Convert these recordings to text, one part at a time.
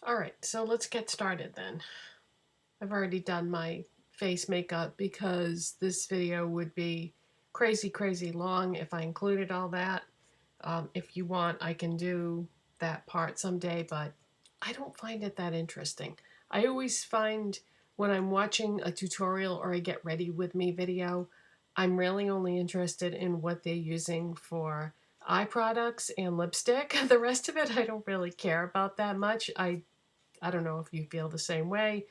Alright, so let's get started then. I've already done my face makeup because this video would be crazy long if I included all that. If you want, I can do that part someday, but I don't find it that interesting. I always find when I'm watching a tutorial or a get ready with me video, I'm really only interested in what they're using for eye products and lipstick. The rest of it I don't really care about that much. I don't know if you feel the same way.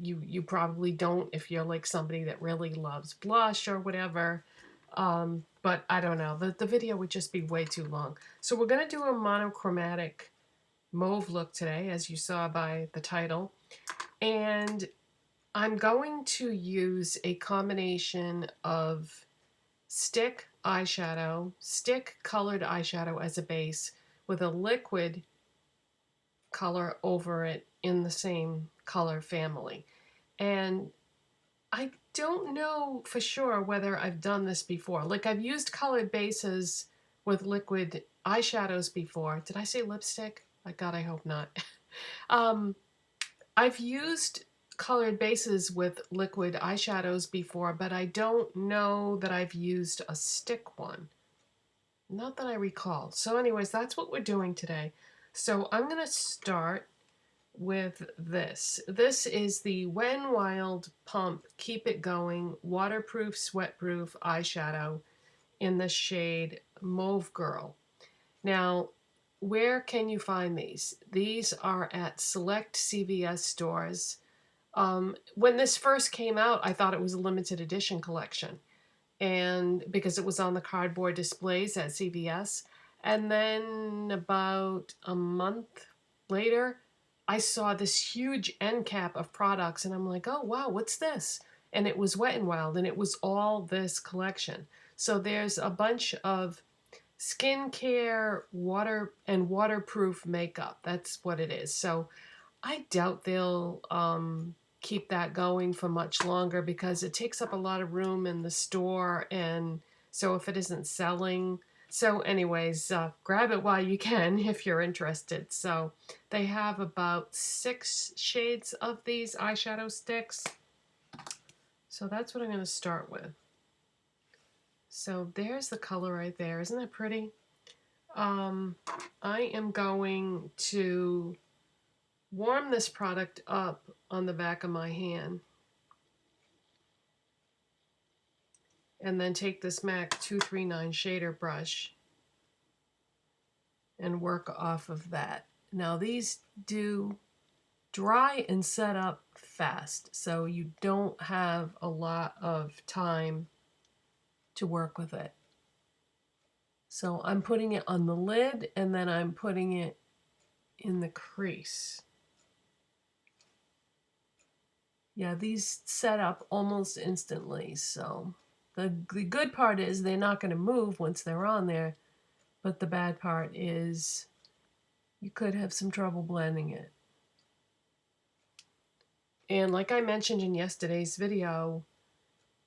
You probably don't if you're like somebody that really loves blush or whatever. But I don't know. The video would just be way too long. So we're going to do a monochromatic mauve look today, as you saw by the title. And I'm going to use a combination of stick colored eyeshadow as a base with a liquid color over it in the same color family. And I don't know for sure whether I've done this before. Like, I've used colored bases with liquid eyeshadows before. Did I say lipstick? God, I hope not. um, I've used colored bases with liquid eyeshadows before, but I don't know that I've used a stick one. Not that I recall. So anyways, that's what we're doing today. So I'm going to start with this. This is the Wet n Wild Pump Keep It Going Waterproof Sweatproof Eyeshadow in the shade Mauve Girl. Now, where can you find these? These are at select CVS stores. When this first came out, I thought it was a limited edition collection, and because it was on the cardboard displays at CVS. And then about a month later, I saw this huge end cap of products, and I'm like, oh wow, what's this? And it was Wet n Wild, and it was all this collection. So there's a bunch of skincare, waterproof makeup. That's what it is. So I doubt they'll keep that going for much longer because it takes up a lot of room in the store, and so if it isn't selling. So anyways, grab it while you can if you're interested. So they have about 6 shades of these eyeshadow sticks. So that's what I'm going to start with. So there's the color right there. Isn't that pretty? I am going to warm this product up on the back of my hand and then take this MAC 239 shader brush and work off of that. Now these do dry and set up fast, so you don't have a lot of time to work with it. So I'm putting it on the lid and then I'm putting it in the crease. Yeah, these set up almost instantly, so the good part is they're not going to move once they're on there, but the bad part is you could have some trouble blending it. And like I mentioned in yesterday's video,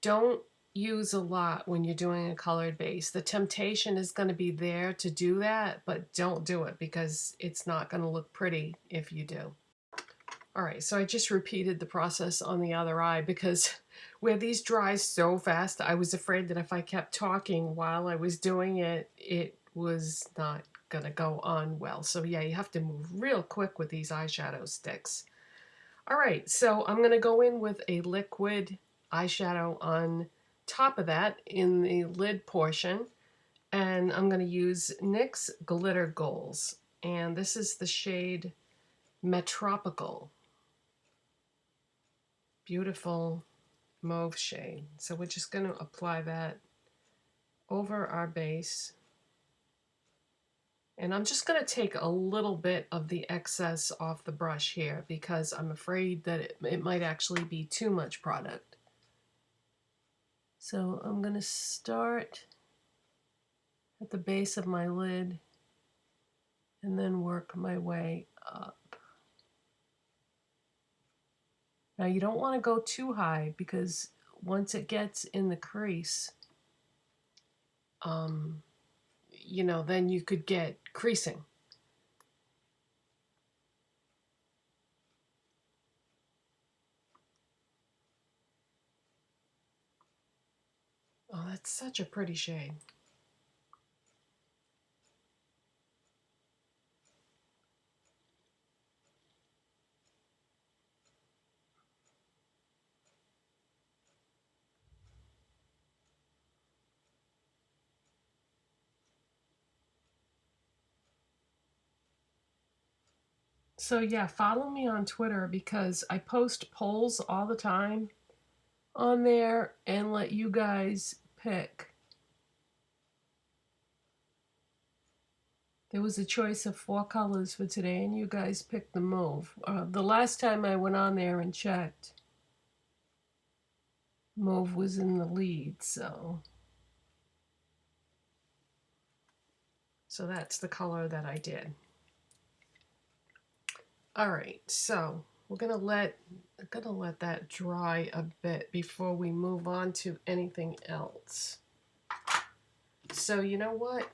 don't use a lot when you're doing a colored base. The temptation is going to be there to do that, but don't do it because it's not going to look pretty if you do. Alright, so I just repeated the process on the other eye because where these dry so fast, I was afraid that if I kept talking while I was doing it, it was not going to go on well. So yeah, you have to move real quick with these eyeshadow sticks. Alright, so I'm going to go in with a liquid eyeshadow on top of that in the lid portion. And I'm going to use NYX Glitter Goals. And this is the shade Metropical. Beautiful mauve shade. So we're just going to apply that over our base. And I'm just going to take a little bit of the excess off the brush here because I'm afraid that it might actually be too much product. So I'm going to start at the base of my lid and then work my way up. Now you don't want to go too high because once it gets in the crease, you know, then you could get creasing. It's such a pretty shade. So yeah, follow me on Twitter because I post polls all the time on there and let you guys pick. There was a choice of 4 colors for today, and you guys picked the mauve. The last time I went on there and checked, mauve was in the lead, so that's the color that I did. All right, so we're gonna let that dry a bit before we move on to anything else. So you know what?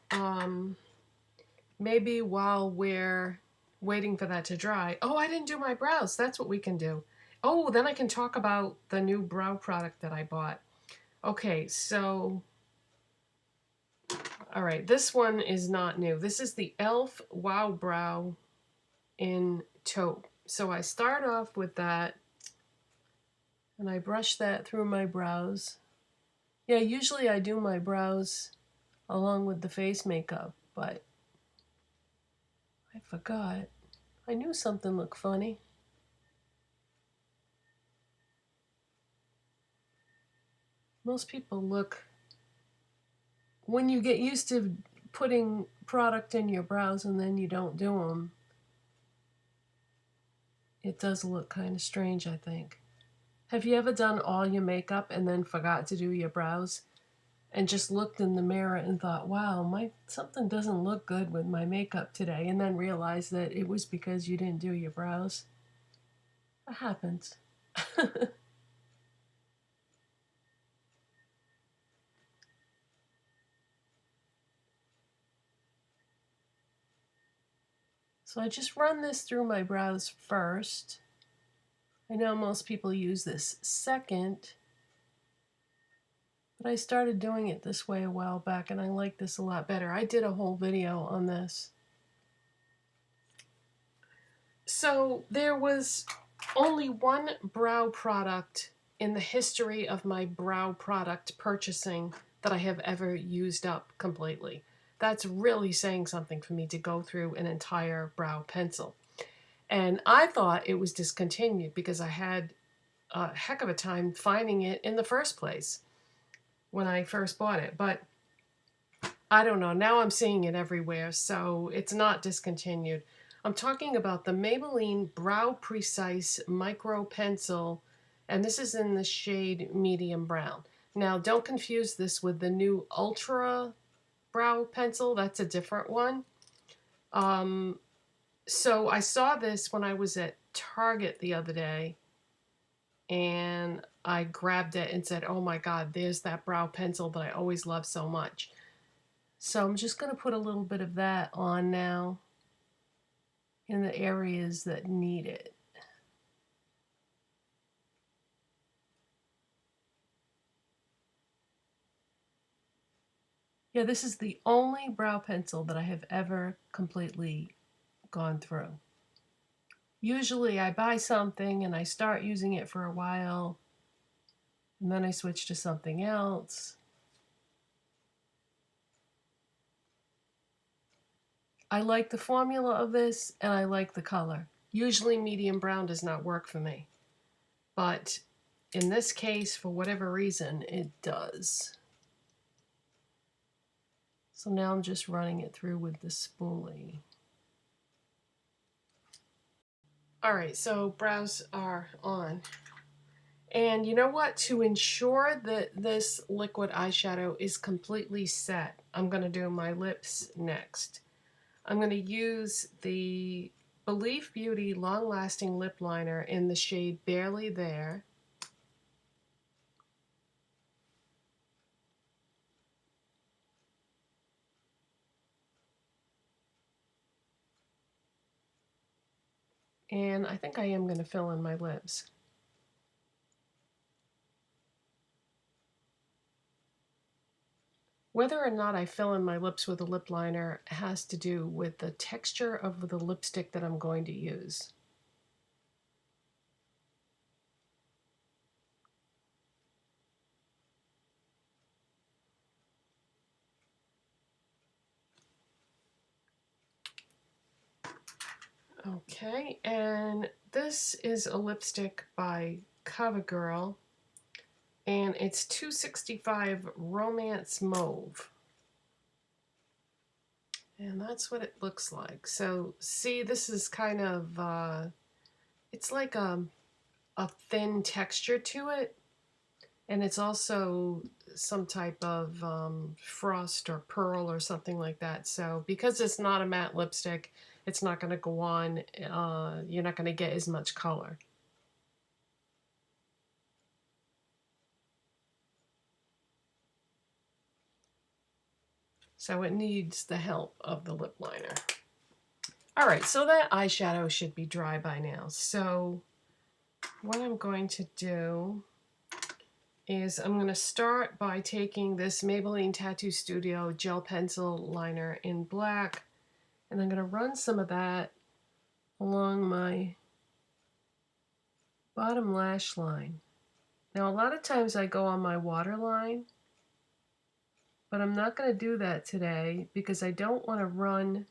Maybe while we're waiting for that to dry. Oh, I didn't do my brows. That's what we can do. Oh, then I can talk about the new brow product that I bought. Okay, so all right, this one is not new. This is the e.l.f. Wow Brow in Taupe. So I start off with that, and I brush that through my brows. Yeah, usually I do my brows along with the face makeup, but I forgot. I knew something looked funny. Most people look, when you get used to putting product in your brows and then you don't do them, it does look kind of strange, I think. Have you ever done all your makeup and then forgot to do your brows and just looked in the mirror and thought, wow, something doesn't look good with my makeup today, and then realized that it was because you didn't do your brows? That happens. So I just run this through my brows first. I know most people use this second, but I started doing it this way a while back and I like this a lot better. I did a whole video on this. So there was only one brow product in the history of my brow product purchasing that I have ever used up completely. That's really saying something for me to go through an entire brow pencil. And I thought it was discontinued because I had a heck of a time finding it in the first place when I first bought it. But I don't know. Now I'm seeing it everywhere, so it's not discontinued. I'm talking about the Maybelline Brow Precise Micro Pencil, and this is in the shade Medium Brown. Now, don't confuse this with the new Ultra Brow Pencil. That's a different one. So I saw this when I was at Target the other day, and I grabbed it and said, oh my God, there's that brow pencil that I always love so much. So I'm just going to put a little bit of that on now in the areas that need it. Yeah, this is the only brow pencil that I have ever completely gone through. Usually I buy something and I start using it for a while, and then I switch to something else. I like the formula of this and I like the color. Usually medium brown does not work for me, but in this case, for whatever reason, it does. So now I'm just running it through with the spoolie. All right, so brows are on. And you know what? To ensure that this liquid eyeshadow is completely set, I'm going to do my lips next. I'm going to use the Believe Beauty Long Lasting Lip Liner in the shade Barely There. And I think I am going to fill in my lips. Whether or not I fill in my lips with a lip liner has to do with the texture of the lipstick that I'm going to use. Okay, and this is a lipstick by CoverGirl, and it's 265 Romance Mauve. And that's what it looks like. So, see, this is kind of, it's like a thin texture to it, and it's also some type of frost or pearl or something like that. So, because it's not a matte lipstick, it's not going to go on, you're not going to get as much color. So it needs the help of the lip liner. All right, so that eyeshadow should be dry by now. So what I'm going to do is I'm going to start by taking this Maybelline Tattoo Studio gel pencil liner in black, and I'm going to run some of that along my bottom lash line. Now, a lot of times I go on my waterline, but I'm not going to do that today because I don't want to run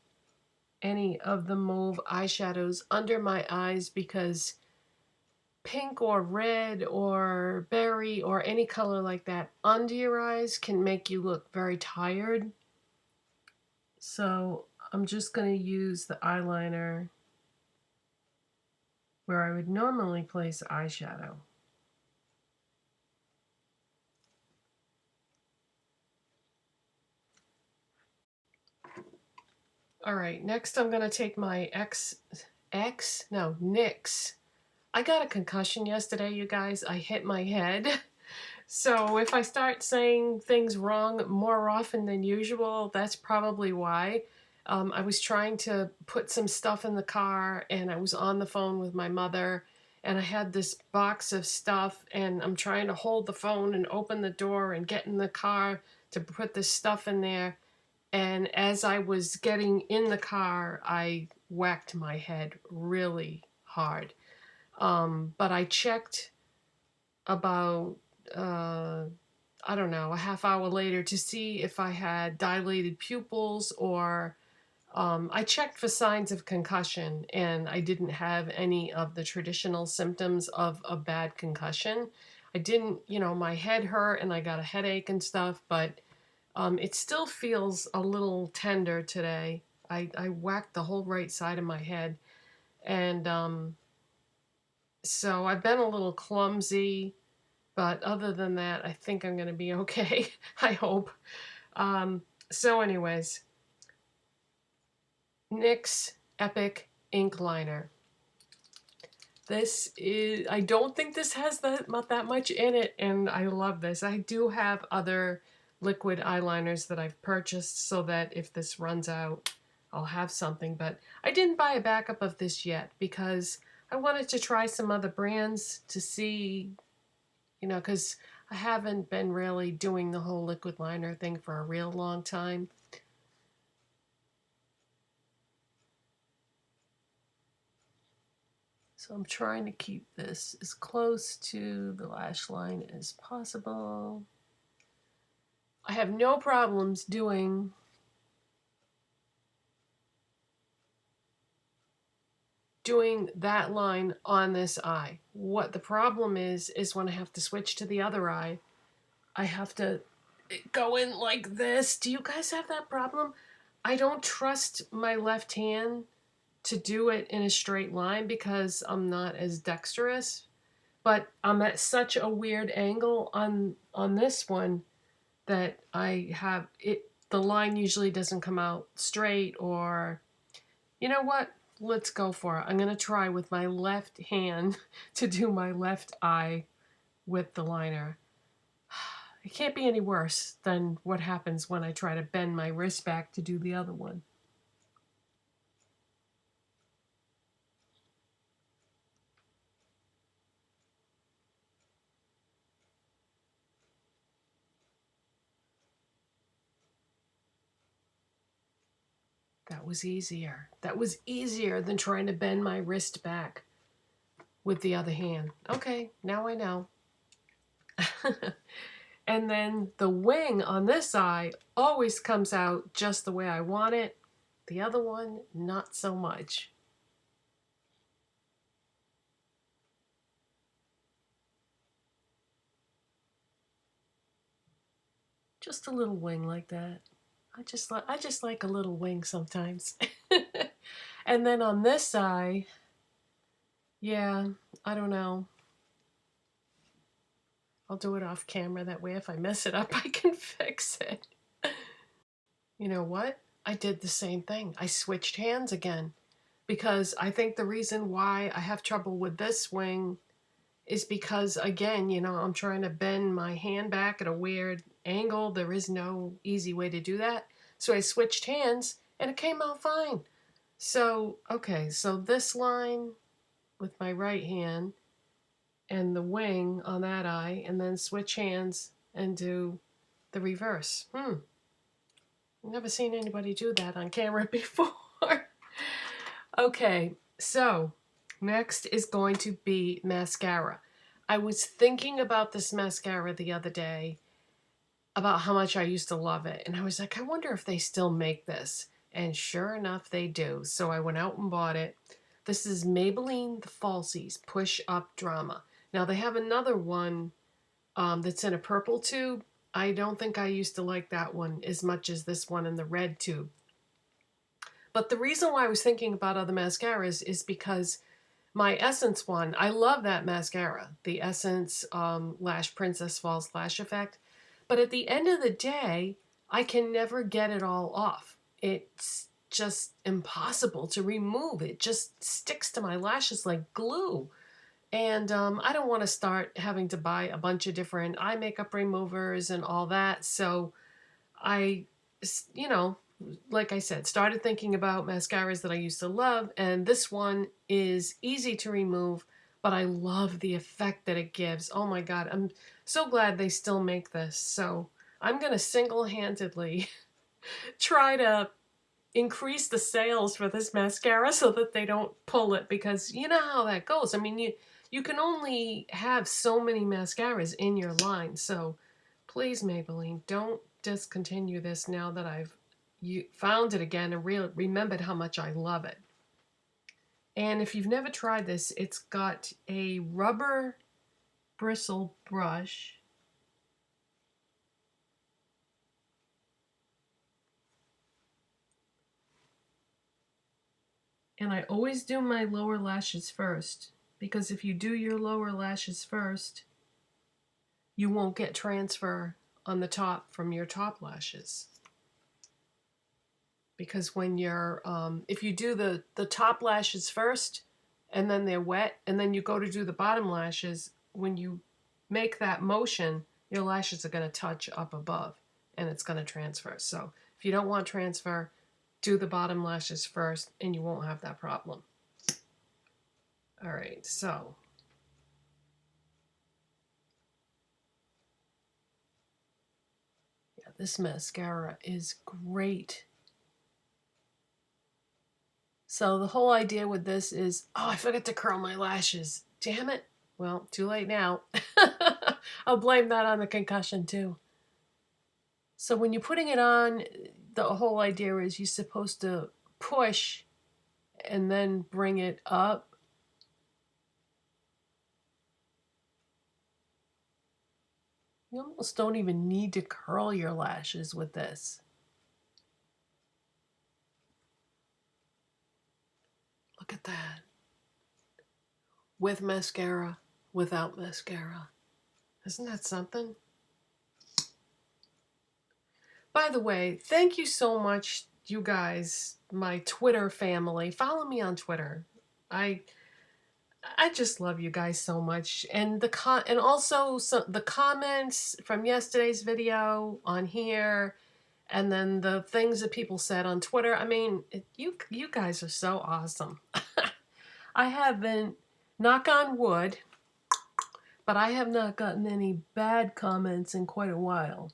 any of the mauve eyeshadows under my eyes, because pink or red or berry or any color like that under your eyes can make you look very tired. So I'm just going to use the eyeliner where I would normally place eyeshadow. All right, next I'm going to take my NYX. I got a concussion yesterday, you guys. I hit my head. So if I start saying things wrong more often than usual, that's probably why. I was trying to put some stuff in the car, and I was on the phone with my mother, and I had this box of stuff, and I'm trying to hold the phone and open the door and get in the car to put this stuff in there. And as I was getting in the car, I whacked my head really hard. But I checked about, I don't know, a half hour later to see if I had dilated pupils, or I checked for signs of concussion, and I didn't have any of the traditional symptoms of a bad concussion. I didn't, my head hurt and I got a headache and stuff, but it still feels a little tender today. I whacked the whole right side of my head, and so I've been a little clumsy, but other than that, I think I'm going to be okay. I hope. So anyways, NYX Epic Ink Liner. This is, I don't think this has that much in it, and I love this. I do have other liquid eyeliners that I've purchased so that if this runs out, I'll have something. But I didn't buy a backup of this yet because I wanted to try some other brands to see, because I haven't been really doing the whole liquid liner thing for a real long time. So I'm trying to keep this as close to the lash line as possible. I have no problems doing that line on this eye. What the problem is when I have to switch to the other eye, I have to go in like this. Do you guys have that problem? I don't trust my left hand to do it in a straight line because I'm not as dexterous, but I'm at such a weird angle on this one that I have it, the line usually doesn't come out straight. Or you know what, let's go for it. I'm gonna try with my left hand to do my left eye with the liner. It can't be any worse than what happens when I try to bend my wrist back to do the other one. That was easier. That was easier than trying to bend my wrist back with the other hand. Okay, now I know. And then the wing on this eye always comes out just the way I want it. The other one, not so much. Just a little wing like that. I just like a little wing sometimes. And then on this eye, yeah, I don't know. I'll do it off camera. That way if I mess it up, I can fix it. You know what? I did the same thing. I switched hands again because I think the reason why I have trouble with this wing is because, again, you know, I'm trying to bend my hand back at a weird angle. There is no easy way to do that. So I switched hands and it came out fine. So, okay, so this line with my right hand and the wing on that eye, and then switch hands and do the reverse. I've never seen anybody do that on camera before. Okay, so next is going to be mascara. I was thinking about this mascara the other day, about how much I used to love it. And I was like, I wonder if they still make this. And sure enough, they do. So I went out and bought it. This is Maybelline the Falsies Push Up Drama. Now they have another one that's in a purple tube. I don't think I used to like that one as much as this one in the red tube. But the reason why I was thinking about other mascaras is because my Essence one, I love that mascara, the Essence Lash Princess Falls Lash Effect. But at the end of the day, I can never get it all off. It's just impossible to remove. It just sticks to my lashes like glue. And I don't want to start having to buy a bunch of different eye makeup removers and all that. So I, you know, like I said, started thinking about mascaras that I used to love. And this one is easy to remove, but I love the effect that it gives. Oh my God, I'm so glad they still make this. So I'm going to single-handedly try to increase the sales for this mascara so that they don't pull it, because you know how that goes. I mean, you can only have so many mascaras in your line. So please, Maybelline, don't discontinue this now that I've found it again and remembered how much I love it. And if you've never tried this, it's got a rubber bristle brush. And I always do my lower lashes first, because if you do your lower lashes first, you won't get transfer on the top from your top lashes. Because when you're, if you do the top lashes first and then they're wet and then you go to do the bottom lashes, when you make that motion, your lashes are going to touch up above and it's going to transfer. So if you don't want transfer, do the bottom lashes first and you won't have that problem. All right, so yeah, this mascara is great. So the whole idea with this is, oh, I forgot to curl my lashes. Damn it. Well, too late now. I'll blame that on the concussion too. So when you're putting it on, the whole idea is you're supposed to push and then bring it up. You almost don't even need to curl your lashes with this. Look at that. With mascara, without mascara. Isn't that something? By the way, thank you so much, you guys, my Twitter family. Follow me on Twitter. I just love you guys so much. And the comments from yesterday's video on here, and then the things that people said on Twitter. I mean, you guys are so awesome. I haven't, knock on wood, but I have not gotten any bad comments in quite a while.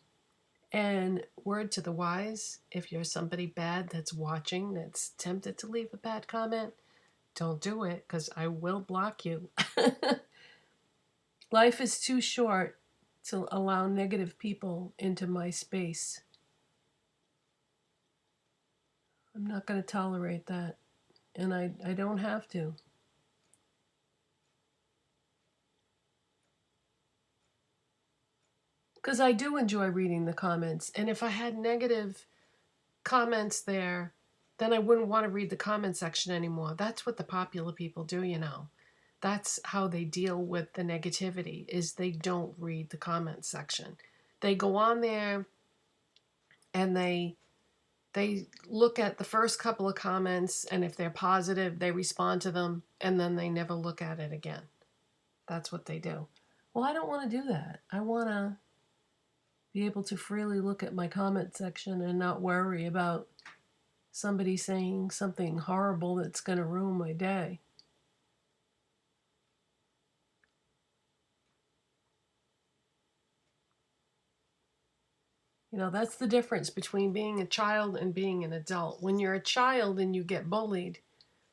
And word to the wise, if you're somebody bad that's watching, that's tempted to leave a bad comment, don't do it, because I will block you. Life is too short to allow negative people into my space. I'm not going to tolerate that, and I don't have to. Because I do enjoy reading the comments, and if I had negative comments there, then I wouldn't want to read the comment section anymore. That's what the popular people do, you know. That's how they deal with the negativity, is they don't read the comment section. They go on there and they look at the first couple of comments, and if they're positive, they respond to them, and then they never look at it again. That's what they do. Well, I don't want to do that. I want to be able to freely look at my comment section and not worry about somebody saying something horrible that's going to ruin my day. You know, that's the difference between being a child and being an adult. When you're a child and you get bullied,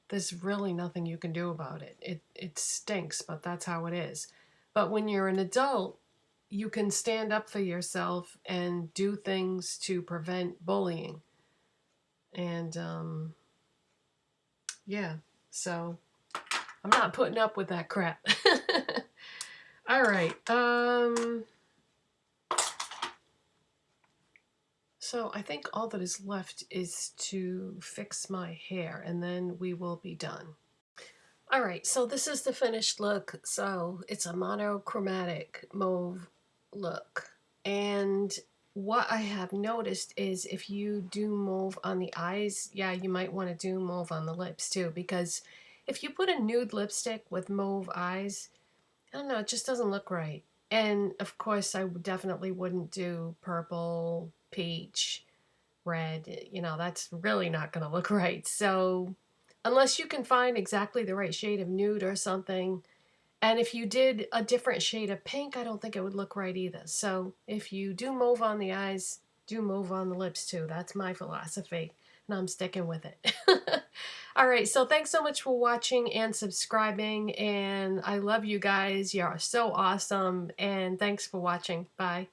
there's really nothing you can do about it. It stinks, but that's how it is. But when you're an adult, you can stand up for yourself and do things to prevent bullying. And yeah, so I'm not putting up with that crap. All right. So I think all that is left is to fix my hair, and then we will be done. All right, so this is the finished look. So it's a monochromatic mauve look. And what I have noticed is if you do mauve on the eyes, yeah, you might want to do mauve on the lips too, because if you put a nude lipstick with mauve eyes, I don't know, it just doesn't look right. And of course, I definitely wouldn't do purple, peach, red. You know, that's really not going to look right. So unless you can find exactly the right shade of nude or something, and if you did a different shade of pink, I don't think it would look right either. So if you do mauve on the eyes, do mauve on the lips too. That's my philosophy, and I'm sticking with it. All right, so thanks so much for watching and subscribing, and I love you guys. You're so awesome, and thanks for watching. Bye.